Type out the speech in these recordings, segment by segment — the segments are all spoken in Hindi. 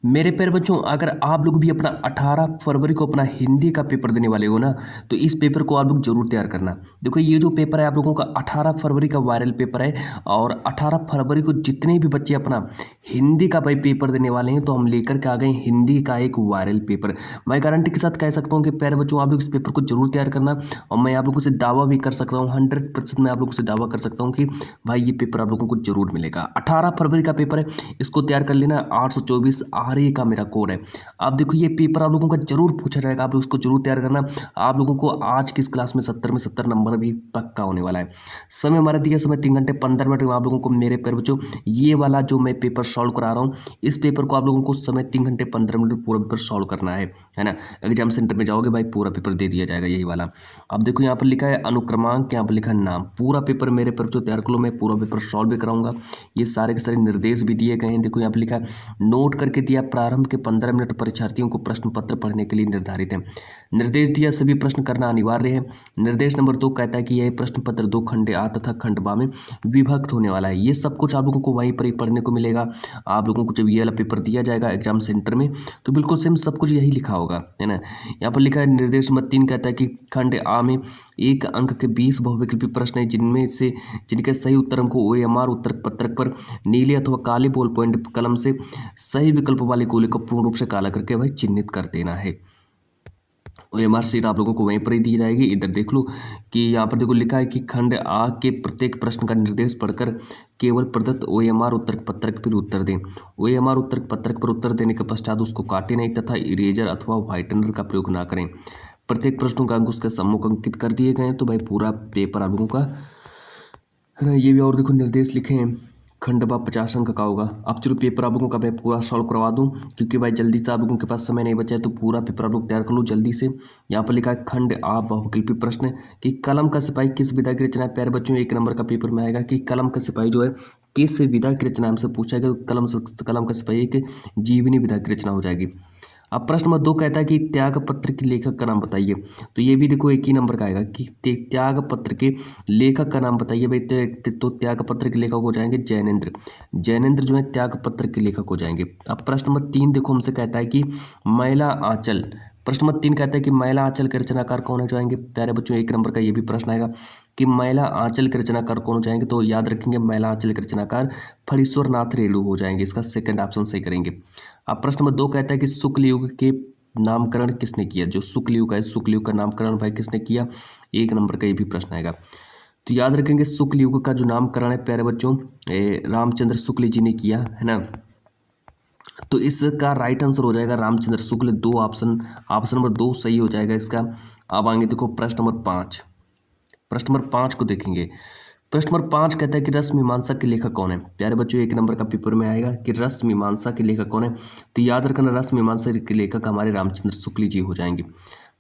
मेरे प्यारे बच्चों, अगर आप लोग भी अपना 18 फरवरी को अपना हिंदी का पेपर देने वाले हो ना, तो इस पेपर को आप लोग जरूर तैयार करना। देखो, ये जो पेपर है आप लोगों का 18 फरवरी का वायरल पेपर है। और 18 फरवरी को जितने भी बच्चे अपना हिंदी का भाई पेपर देने वाले हैं, तो हम लेकर के आ गए हिंदी का एक वायरल पेपर। मैं गारंटी के साथ कह सकता हूँ कि प्यारे बच्चों, आप लोग इस पेपर को जरूर तैयार करना। और मैं आप लोगों से दावा भी कर सकता हूँ, 100% मैं आप लोगों से दावा कर सकता हूँ कि भाई ये पेपर आप लोगों को जरूर मिलेगा। 18 फरवरी का पेपर है, इसको तैयार कर लेना। 824 RA का मेरा कोड है। आप देखो, ये पेपर आप लोगों का जरूर पूछा जाएगा, आप लोग इसको जरूर तैयार करना। आप लोगों को आज की इस क्लास में 70 में 70 नंबर भी पक्का होने वाला है। समय हमारा दिया, समय 3 घंटे 15 मिनट में आप लोगों को मेरे प्यारे बच्चों ये वाला जो मैं पेपर सॉल्व करा रहा हूँ, इस पेपर को आप लोगों को समय 3 घंटे 15 मिनट में पूरा पेपर सॉल्व करना है ना। एग्जाम सेंटर में जाओगे भाई, पूरा पेपर दे दिया जाएगा यही वाला। अब देखो, यहाँ पर लिखा है अनुक्रमांक, यहाँ पर लिखा है नाम। पूरा पेपर मेरे पर जो तैयार कर लो, मैं पूरा पेपर सॉल्व भी कराऊंगा। ये सारे के सारे निर्देश भी दिए गए हैं। देखो, यहाँ पर लिखा है नोट करके दिया, प्रारंभ के 15 मिनट परीक्षार्थियों को प्रश्न पत्र पढ़ने के लिए निर्धारित है। निर्देश दिया, सभी प्रश्न करना अनिवार्य है। निर्देश नंबर 2 कहता है कि यह प्रश्न पत्र 2 खंड आ तथा खंड बा में विभक्त होने वाला है। ये सब कुछ आप लोगों को वहीं पर ही पढ़ने को मिलेगा। आप लोगों को जब ये वाला पेपर दिया जाएगा एग्जाम सेंटर में, तो बिल्कुल सेम सब कुछ यही लिखा होगा, है ना। यहाँ पर लिखा है निर्देश नंबर 3 कहता है कि खंड आ में 1 अंक के 20 बहुविकल्पी प्रश्न है, जिनके सही उत्तर हमको OMR उत्तर पत्रक पर नीले अथवा काले बॉल पॉइंट कलम से सही विकल्प वाले गोले को पूर्ण रूप से काला करके भाई चिन्हित कर देना है। OMR सीट आप लोगों को वहीं पर ही दी जाएगी। इधर देख लो कि यहाँ पर देखो लिखा है कि खंड आ के प्रत्येक प्रश्न का निर्देश पढ़कर केवल प्रदत्त OMR उत्तर पत्रक पर उत्तर दें। OMR उत्तर पत्रक पर उत्तर देने के पश्चात उसको काटे नहीं तथा इरेजर अथवा व्हाइटनर का प्रयोग ना करें। प्रत्येक प्रश्नों का अंक उसके सम्मुख अंकित कर दिए गए हैं। तो भाई पूरा पेपर आप लोगों का, है ना, ये भी और देखो निर्देश लिखे हैं। खंड बा 50 अंक का होगा। अब चलो पेपर आप लोगों का मैं पूरा सॉल्व करवा दूं, क्योंकि भाई जल्दी से आप लोगों के पास समय नहीं बचा है, तो पूरा पेपर आप लोग तैयार कर लो जल्दी से। यहाँ पर लिखा है खंड आ बहुविकल्पी प्रश्न कि कलम का सिपाही किस विधा की रचना है। प्यारे बच्चों, 1 नंबर का पेपर में आएगा कि कलम का सिपाही जो है किस विधा की रचना हमसे पूछा गया। कलम का सिपाही एक जीवनी विधा की रचना हो जाएगी। अब प्रश्न नंबर 2 कहता है कि त्याग पत्र के लेखक का नाम बताइए। तो ये भी देखो एक ही नंबर का आएगा कि त्याग पत्र के लेखक का नाम बताइए भाई। तो त्याग पत्र के लेखक हो जाएंगे जैनेन्द्र जो है त्याग पत्र के लेखक हो जाएंगे। अब प्रश्न नंबर 3 देखो हमसे कहता है कि मैला आंचल। प्रश्न नंबर 3 कहता है कि मैला आंचल के रचनाकार कौन हो जाएंगे। प्यारे बच्चों, 1 नंबर का ये भी प्रश्न आएगा कि मैला आंचल के रचनाकार कौन हो जाएंगे। तो याद रखेंगे, मैला आंचल के रचनाकार फणीश्वर नाथ रेणु हो जाएंगे। इसका सेकंड ऑप्शन सही करेंगे। अब प्रश्न नंबर 2 कहता है कि शुक्ल युग के नामकरण किसने किया। जो शुक्ल युग है, शुक्ल युग का नामकरण भाई किसने किया। 1 नंबर का ये भी प्रश्न आएगा। तो याद रखेंगे, शुक्ल युग का जो नामकरण है प्यारे बच्चों रामचंद्र शुक्ल जी ने किया, है ना। तो इसका राइट आंसर हो जाएगा रामचंद्र शुक्ल। 2 ऑप्शन नंबर 2 सही हो जाएगा इसका। अब आएंगे देखो प्रश्न नंबर 5। प्रश्न नंबर 5 को देखेंगे। प्रश्न नंबर 5 कहता है कि रस मीमांसा के लेखक कौन है। प्यारे बच्चों, 1 नंबर का पेपर में आएगा कि रस मीमांसा के लेखक कौन है। तो याद रखना, रस मीमांसा के लेखक हमारे रामचंद्र शुक्ल जी हो जाएंगे।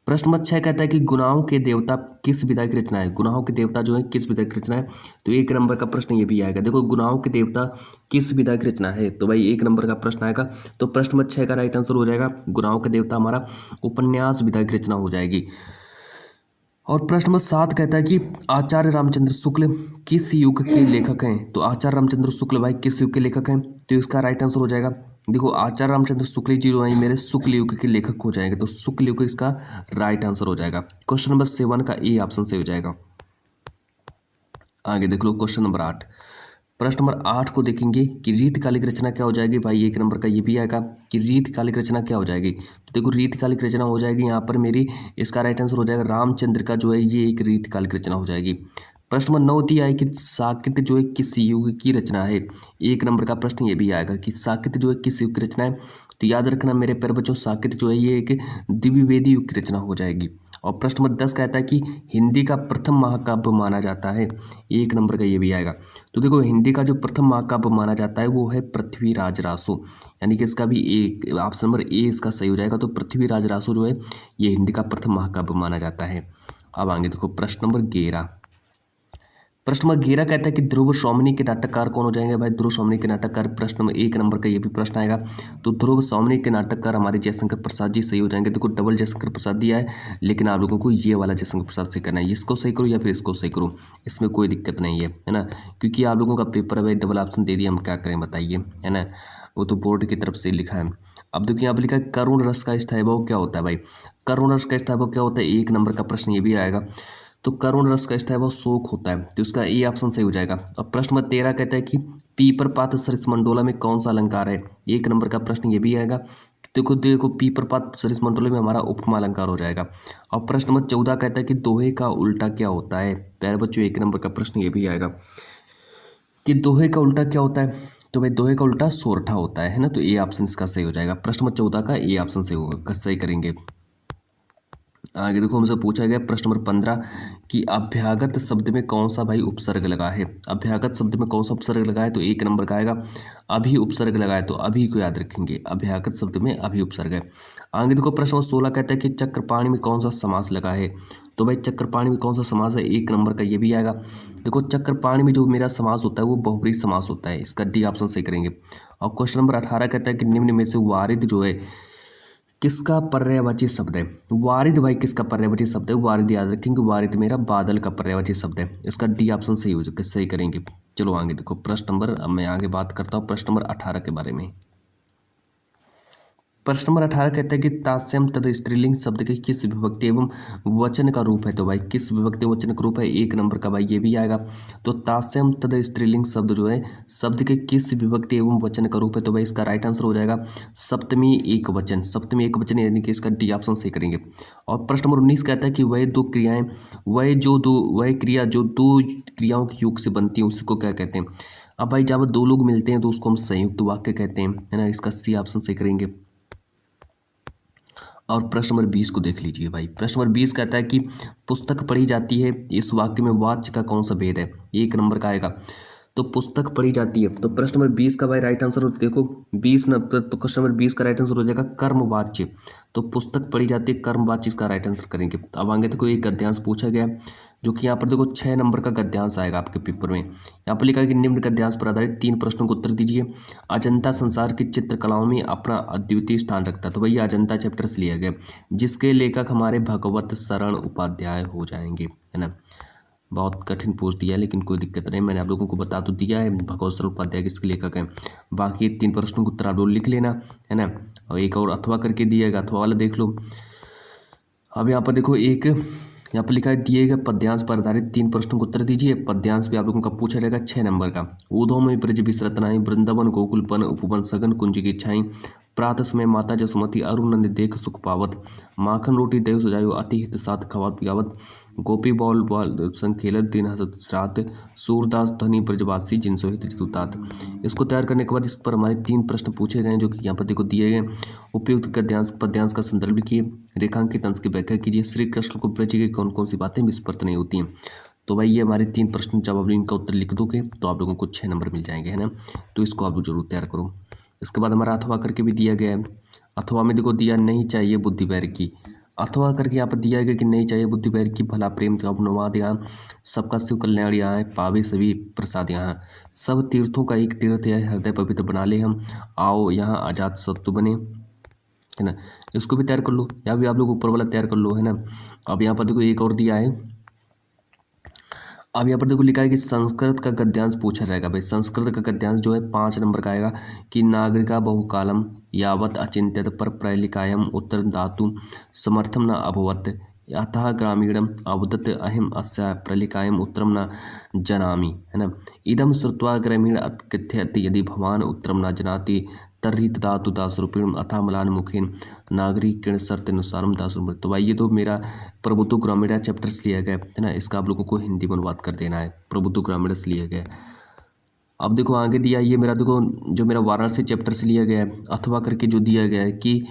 प्रश्न नंबर 6 कहता है कि गुनाहों के देवता किस विधा की रचना है। गुनाहों के देवता जो है किस विधा की रचना है। तो 1 नंबर का प्रश्न ये भी आएगा। देखो, गुनाहों के देवता किस विधा की रचना है, तो भाई 1 नंबर का प्रश्न आएगा। तो प्रश्न नंबर 6 का राइट आंसर हो जाएगा गुनाहों के देवता हमारा उपन्यास विधा की रचना हो जाएगी। और प्रश्न नंबर 7 कहता है कि आचार्य रामचंद्र शुक्ल किस युग के लेखक हैं। तो आचार्य रामचंद्र शुक्ल भाई किस युग के लेखक हैं। तो इसका राइट आंसर हो जाएगा, देखो आचार्य रामचंद्र शुक्ल जी जो है मेरे शुक्ल युग के लेखक हो जाएंगे। तो शुक्ल युग इसका राइट आंसर हो जाएगा। क्वेश्चन नंबर 7 का ए ऑप्शन से हो जाएगा। आगे देख लो क्वेश्चन नंबर 8। प्रश्न नंबर 8 को देखेंगे कि रीतकालिक रचना क्या हो जाएगी। भाई 1 नंबर का ये भी आएगा कि रीतकालिक रचना क्या हो जाएगी। तो देखो, रीतकालिक रचना हो जाएगी यहाँ पर मेरी, इसका राइट आंसर हो जाएगा रामचंद्र का जो है ये एक रीतकालिक रचना हो जाएगी। प्रश्न नंबर 9 दिया है कि साकित्य जो है किस युग की रचना है। 1 नंबर का प्रश्न ये भी आएगा कि साकित्य जो है किस युग की रचना है। तो याद रखना मेरे प्यारे बच्चों, साकित्य जो है ये एक द्विवेदी युग की रचना हो जाएगी। और प्रश्न नंबर 10 कहता है कि हिंदी का प्रथम महाकाव्य माना जाता है। 1 नंबर का ये भी आएगा। तो देखो, हिंदी का जो प्रथम महाकाव्य माना जाता है वो है पृथ्वीराज रासो, यानी कि इसका भी एक ऑप्शन नंबर ए इसका सही हो जाएगा। तो पृथ्वीराज रासो जो है ये हिंदी का प्रथम महाकाव्य माना जाता है। अब आगे देखो प्रश्न नंबर 11। प्रश्न नंबर 11 कहता है कि ध्रुव सौमनी के नाटककार कौन हो जाएंगे भाई? ध्रुव सौमनी के नाटककार प्रश्न नंबर 1 नंबर का ये भी प्रश्न आएगा। तो ध्रुव सौमनी के नाटककार हमारे जयशंकर प्रसाद जी सही हो जाएंगे। देखो डबल जयशंकर प्रसाद दिया है, लेकिन आप लोगों को ये वाला जयशंकर प्रसाद सही करना है। इसको सही करो या फिर इसको सही करो, इसमें कोई दिक्कत नहीं है ना, क्योंकि आप लोगों का पेपर है भाई, डबल ऑप्शन दे दिया, हम क्या करें बताइए, है ना, वो तो बोर्ड की तरफ से लिखा है। अब देखिए यहाँ पर लिखा है करुण रस का स्थायी भाव क्या होता है भाई? करुण रस का स्थायी भाव क्या होता है? 1 नंबर का प्रश्न ये भी आएगा। तो करुण रस का स्थायी भाव शोक होता है, तो इसका ए ऑप्शन सही हो जाएगा। अब प्रश्न नंबर 13 कहता है कि पीपर पात सरिस मंडोला में कौन सा अलंकार है? 1 नंबर का प्रश्न ये भी आएगा। देखो देखो पीपर पात सरिस मंडोला में हमारा उपमा अलंकार हो जाएगा। और प्रश्न नंबर 14 कहता है कि दोहे का उल्टा क्या होता है? प्यारे बच्चों 1 नंबर का प्रश्न ये भी आएगा कि दोहे का उल्टा क्या होता है? तो भाई दोहे का उल्टा सोरठा होता है ना, तो ए ऑप्शन इसका सही हो जाएगा। प्रश्न नंबर 14 का ए ऑप्शन सही होगा, सही करेंगे। आगे देखो हमसे पूछा गया प्रश्न नंबर 15 कि अभ्यागत शब्द में कौन सा भाई उपसर्ग लगा है? अभ्यागत शब्द में कौन सा उपसर्ग लगा है? तो 1 नंबर का आएगा। अभी उपसर्ग लगा है, तो अभी को याद रखेंगे, अभ्यागत शब्द में अभी उपसर्ग है। आगे देखो प्रश्न नंबर 16 कहता है कि चक्रपाणी में कौन सा समास लगा है? तो भाई चक्रपाणी में कौन सा समास है? 1 नंबर का ये भी आएगा। देखो चक्रपाणी में जो मेरा समास होता है वो बहुब्रीहि समास होता है, इसका डी ऑप्शन सही करेंगे। और क्वेश्चन नंबर 18 कहता है कि निम्न में से वारिद जो है किसका पर्यायवाची शब्द है? वारिद भाई किसका पर्यायवाची शब्द है? वारिद याद रखेंगे, वारिद मेरा बादल का पर्यायवाची शब्द है, इसका डी ऑप्शन सही हो सही करेंगे। चलो आगे देखो प्रश्न नंबर, अब मैं आगे बात करता हूँ प्रश्न नंबर 18 के बारे में। प्रश्न नंबर 18 कहता है कि तास्यम तद स्त्रीलिंग शब्द के किस विभक्ति एवं वचन का रूप है? तो भाई किस विभक्ति वचन का रूप है? 1 नंबर का भाई ये भी आएगा। तो तास्यम तद स्त्रीलिंग शब्द जो है शब्द के किस विभक्ति एवं वचन का रूप है? तो भाई इसका राइट आंसर हो जाएगा सप्तमी एक वचन, सप्तमी एक वचन, यानी कि इसका डी ऑप्शन सही करेंगे। और प्रश्न नंबर 19 कहता है कि वह क्रिया जो दो क्रियाओं के योग से बनती है उसको क्या कहते हैं? अब भाई जब दो लोग मिलते हैं तो उसको हम संयुक्त वाक्य कहते हैं, है ना, इसका सी ऑप्शन सही करेंगे। और प्रश्न नंबर 20 को देख लीजिए भाई। प्रश्न नंबर 20 कहता है कि पुस्तक पढ़ी जाती है, इस वाक्य में वाच्य का कौन सा भेद है? 1 नंबर का आएगा। तो पुस्तक पढ़ी जाती है, तो प्रश्न नंबर 20 का भाई राइट आंसर देखो 20 नंबर, तो क्वेश्चन नंबर 20 का राइट आंसर हो जाएगा कर्मवाच्य। तो पुस्तक पढ़ी जाती है कर्मवाच्य, इसका राइट आंसर करेंगे। अब आगे देखो एक गद्यांश पूछा गया, जो कि यहाँ पर देखो 6 नंबर का गद्यांश आएगा आपके पेपर में। यहाँ पर लिखा है कि निम्न गद्यांश पर आधारित 3 प्रश्नों को उत्तर दीजिए। अजंता संसार की चित्रकलाओं में अपना अद्वितीय स्थान रखता है, तो भैया अजंता चैप्टर से लिया गया, जिसके लेखक हमारे भगवत शरण उपाध्याय हो जाएंगे, है ना। बहुत कठिन पूछ दिया, लेकिन कोई दिक्कत नहीं, मैंने आप लोगों को बता तो दिया है भगवत शरण उपाध्याय किसके लेखक हैं। बाकी 3 प्रश्नों को उत्तर आप लोग लिख लेना, है ना। और एक और अथवा करके दिएगा, अथवा वाला देख लो। अब यहाँ पर देखो एक यहाँ पर लिखा है दिए गए पद्यांश पर आधारित 3 प्रश्नों को उत्तर दीजिए। पद्यांश भी आप लोगों का पूछा जाएगा 6 नंबर का। ऊधों में ब्रज विसरतनाई, वृंदावन गोकुलपन उपवन सघन कुंज की छाई, प्रातः समय माता जसुमती अरुण नंद देख सुख पावत, माखन रोटी देव सजायो अति हित साथ खवात पियावत, गोपी बॉल बॉल संग खेलत दिन हसत श्रात, सूरदास धनी ब्रजवासी जिन सोहित ऋतुतात। इसको तैयार करने के बाद इस पर हमारे 3 प्रश्न पूछे गए, जो कि यहाँ पर देखो दिए गए। उपयुक्त गद्यांश पद्यांश का संदर्भ लिखिए, रेखांकित अंश की व्याख्या कीजिए, श्री कृष्ण को ब्रज की कौन कौन सी बातें विस्मृत नहीं होती हैं। तो भाई ये हमारे 3 प्रश्न, जब आप इनका उत्तर लिख दोगे तो आप लोगों को 6 नंबर मिल जाएंगे, है ना। तो इसको आप लोग जरूर तैयार करो। इसके बाद हमारा अथवा करके भी दिया गया है। अथवा में देखो दिया नहीं चाहिए बुद्धि बैर की, अथवा करके यहाँ पर दिया गया कि नहीं चाहिए बुद्धि बैर की, भला प्रेम का अनुवाद यहाँ, सबका शिव कल्याण यहाँ है, पावे सभी प्रसाद यहाँ, सब तीर्थों का एक तीर्थ है, हृदय पवित्र बना ले हम, आओ यहाँ अजात शत्रु बने, है ना। इसको भी तैयार कर लो, या भी आप लोग ऊपर वाला तैयार कर लो, है ना। अब यहाँ पर देखो एक और दिया है। अब यहाँ पर देखो लिखा है कि संस्कृत का गद्यांश पूछा जाएगा भाई। संस्कृत का गद्यांश जो है 5 नंबर का आएगा कि नागरिका बहुकालम यावत अचिंत्यत पर प्रलिकायम उत्तर धातु समर्थम न अभवत, अतः ग्रामीणम अवदत अहिम अस्या प्रलिकायम उत्तरम न जनामि, है ना। इदम श्रुत्वा ग्रामीण अत्कथयति यदि भवान उत्तरम न जनाति तर्हि ददातु दासरूपिणम अथा मलान मुखेन नागरिक शर्तनुसारम दासरूप। तो भाई ये तो मेरा प्रबुद्ध ग्रामीण चैप्टर से लिया गया, है ना। इसका आप लोगों को हिंदी में अनुवाद कर देना है, प्रबुद्ध ग्रामीण से लिया गया। अब देखो आगे दिया ये मेरा, देखो जो मेरा वाराणसी चैप्टर से लिया गया है, अथवा करके जो दिया गया है कि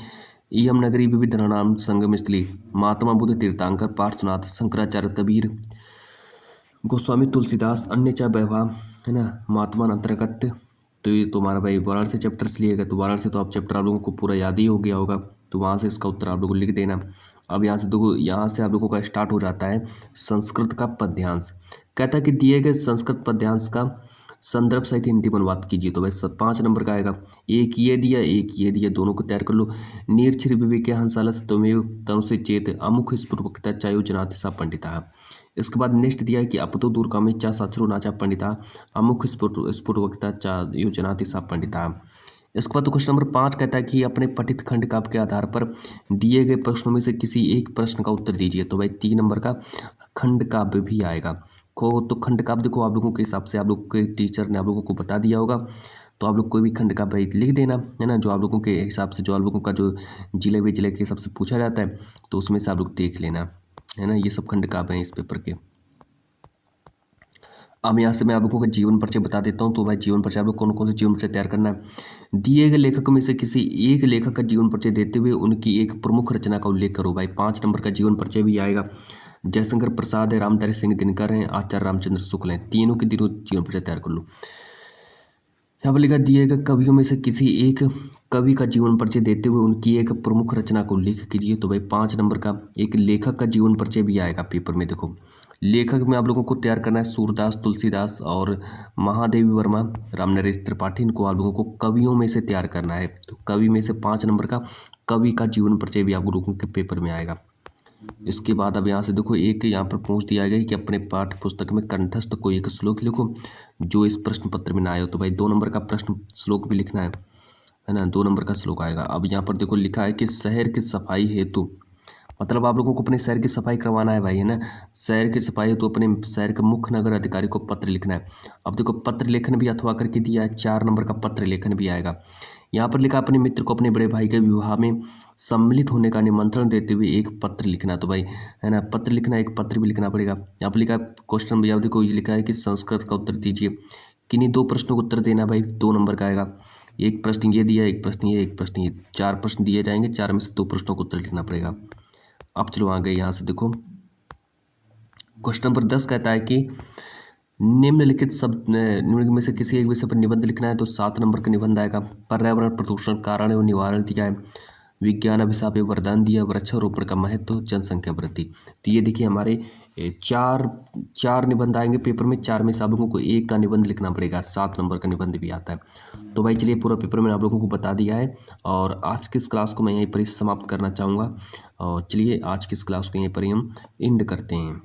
इयम नगरी विविध नाम संगम स्थली, महात्मा बुद्ध तीर्थंकर पार्श्वनाथ शंकराचार्य कबीर गोस्वामी तुलसीदास अन्य चा वैभव, है ना, महात्मा अंतर्गत। तो ये तुम्हारा भाई वाराणसी चैप्टर से लिया गया। तो वाराणसी तो आप चैप्टर आप लोगों को पूरा याद ही हो गया होगा। तो वहाँ से इसका उत्तर आप लोगों को लिख देना। अब यहाँ से देखो, यहाँ से आप लोगों का स्टार्ट हो जाता है संस्कृत का पद्यांश। कहता है कि दिए गए संस्कृत पद्यांश का संदर्भ सहित हिंदी में अनुवाद कीजिए। तो भाई 5 नंबर का आएगा। एक ये दिया, एक ये दिया, दोनों को तैयार कर लो। निर्छिर विवेके हंसालस त्वमेव तनुषे चेत अमुख स्फुरवक्ता चायो जनाति सा पंडिता। इसके बाद नेक्स्ट दिया है कि अपतो दूरकामी चा साचरो नाचा पंडिता अमुख स्फुरवक्ता चायो जनाति सा पंडिता। इसके बाद तो क्वेश्चन नंबर 5 कहता है कि अपने पठित खंड काव्य के आधार पर दिए गए प्रश्नों में से किसी एक प्रश्न का उत्तर दीजिए। तो भाई 3 नंबर का खंड काव्य भी आएगा। तो खंड काव्य देखो आप लोगों के हिसाब से आप लोग के टीचर ने आप लोगों को बता दिया होगा, तो आप लोग कोई भी खंड काव्य लिख देना, है ना, जो आप लोगों के हिसाब से, जो आप लोगों का जो जिले के हिसाब से पूछा जाता है, तो उसमें से आप लोग देख लेना, है ना। ये सब खंड काव्य हैं इस पेपर के। अब यहाँ से मैं आप लोगों का जीवन परिचय बता देता हूँ। तो भाई जीवन परिचय आप लोग कौन कौन से जीवन परिचय तैयार करना है। दिए गए लेखक में से किसी एक लेखक का जीवन परिचय देते हुए उनकी एक प्रमुख रचना का उल्लेख करो। भाई 5 नंबर का जीवन परिचय भी आएगा। जयशंकर प्रसाद है, रामधारी सिंह दिनकर हैं, आचार्य रामचंद्र शुक्ल हैं, तीनों के जीवन परिचय तैयार कर लो। यहाँ पर लिखा दिए गए कवियों में से किसी एक कवि का जीवन परिचय देते हुए उनकी एक प्रमुख रचना का उल्लेख कीजिए। तो भाई 5 नंबर का एक लेखक का जीवन परिचय भी आएगा पेपर में। देखो लेखक में आप लोगों को तैयार करना है सूरदास, तुलसीदास और महादेवी वर्मा, रामनरेश त्रिपाठी। इनको आप लोगों को कवियों में से तैयार करना है। तो कवि में से 5 नंबर का कवि का जीवन परिचय भी आप लोगों के पेपर में आएगा। इसके बाद अब यहाँ से देखो एक यहाँ पर पूछ दिया गया कि अपने पाठ्य पुस्तक में कंठस्थ कोई एक श्लोक लिखो जो इस प्रश्न पत्र में ना आए हो। तो भाई 2 नंबर का प्रश्न श्लोक भी लिखना है ना, 2 नंबर का श्लोक आएगा। अब यहाँ पर देखो लिखा है कि शहर की सफाई हेतु, मतलब आप लोगों को अपने शहर की सफाई करवाना है भाई, है ना। शहर की सफाई हेतु अपने शहर के मुख्य नगर अधिकारी को पत्र लिखना है। अब देखो पत्र लेखन भी अथवा करके दिया है, 4 नंबर का पत्र लेखन भी आएगा। यहाँ पर लिखा अपने मित्र को अपने बड़े भाई के विवाह में सम्मिलित होने का निमंत्रण देते हुए एक पत्र लिखना। तो भाई है ना, पत्र लिखना, एक पत्र भी लिखना पड़ेगा। यहाँ पर लिखा क्वेश्चन भैया देखो ये लिखा है कि संस्कृत का उत्तर दीजिए। किन्हीं 2 प्रश्नों का उत्तर देना भाई, 2 नंबर का आएगा। एक प्रश्न ये दिया, एक प्रश्न ये, एक प्रश्न ये, 4 प्रश्न दिए जाएंगे, 4 में से 2 प्रश्नों का उत्तर लिखना पड़ेगा। अब चलो आ गए यहाँ से देखो क्वेश्चन नंबर 10 कहता है कि निम्नलिखित शब्द निम्नलिखित में से किसी एक विषय पर निबंध लिखना है। तो 7 नंबर का निबंध आएगा। पर्यावरण प्रदूषण कारण एवं निवारण दिया है, विज्ञान अभिशाप एवं वरदान दिया, वृक्षारोपण का महत्व, जनसंख्या वृद्धि। तो ये देखिए हमारे चार निबंध आएंगे पेपर में, 4 में से आप लोगों को एक का निबंध लिखना पड़ेगा। 7 नंबर का निबंध भी आता है। तो भाई चलिए पूरा पेपर मैंने आप लोगों को बता दिया है और आज की इस क्लास को मैं यहीं पर ही समाप्त करना चाहूँगा। और चलिए आज की इस क्लास को यहीं पर ही हम एंड करते हैं।